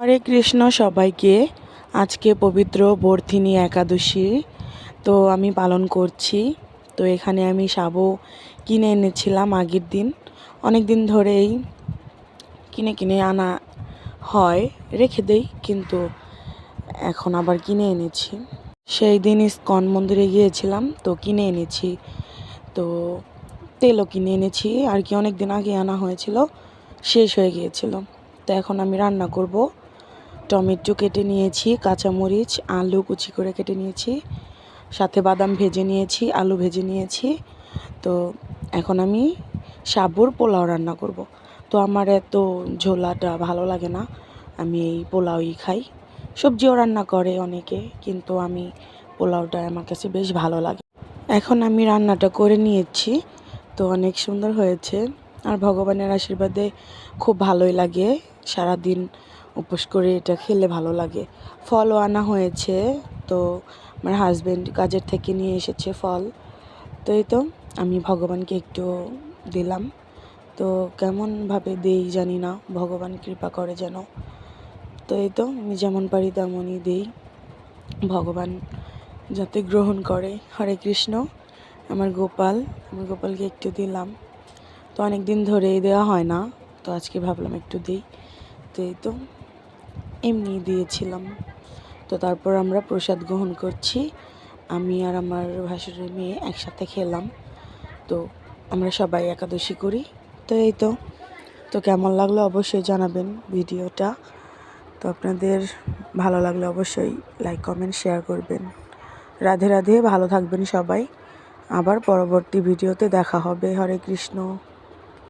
হরে কৃষ্ণ সবাইকে। আজকে পবিত্র বর্ধিনী একাদশী তো আমি পালন করছি। তো এখানে আমি সাবু কিনে এনেছিলাম আগের দিন, অনেক দিন ধরেই কিনে কিনে আনা হয়, রেখে দেই, কিন্তু এখন আবার কিনে এনেছি। সেই দিন ইস্কন মন্দিরে গিয়েছিলাম, তো কিনে এনেছি। তো তেলও কিনে এনেছি আর কি, অনেক দিন আগে আনা হয়েছিল, শেষ হয়ে গিয়েছিল। তো এখন আমি রান্না করব। টমেটো কেটে নিয়েছি, কাঁচামরিচ, আলু কুচি করে কেটে নিয়েছি, সাথে বাদাম ভেজে নিয়েছি, আলু ভেজে নিয়েছি। তো এখন আমি সাবুর পোলাও রান্না করব। তো আমার এত ঝোলাটা ভালো লাগে না, আমি এই পোলাওই খাই। সবজিও রান্না করে অনেকে, কিন্তু আমি পোলাওটা আমার কাছে বেশ ভালো লাগে। এখন আমি রান্নাটা করে নিয়েছি, তো অনেক সুন্দর হয়েছে। আর ভগবানের আশীর্বাদে খুব ভালোই লাগে। সারাদিন উপোস করে এটা খেলে ভালো লাগে। ফলও আনা হয়েছে, তো আমার হাজব্যান্ড কাজের থেকে নিয়ে এসেছে ফল। তো এই তো আমি ভগবানকে একটু দিলাম। তো কেমনভাবে দেই জানি না, ভগবান কৃপা করে যেন। তো এই তো আমি যেমন পারি তেমনই দিই, ভগবান যাতে গ্রহণ করে। হরে কৃষ্ণ। আমার গোপালকে একটু দিলাম। তো অনেক দিন ধরেই দেওয়া হয় না, তো আজকে ভাবলাম একটু দিই। তো এই তো এমনি দিয়েছিলাম। তো তারপর আমরা প্রসাদ গ্রহণ করছি, আমি আর আমার ভাসুরের মেয়ে একসাথে খেলাম। তো আমরা সবাই একাদশী করি। তো এই তো তো কেমন লাগলো অবশ্যই জানাবেন ভিডিওটা। তো আপনাদের ভালো লাগলে অবশ্যই লাইক কমেন্ট শেয়ার করবেন। রাধে রাধে, ভালো থাকবেন সবাই। আবার পরবর্তী ভিডিওতে দেখা হবে। হরে কৃষ্ণ।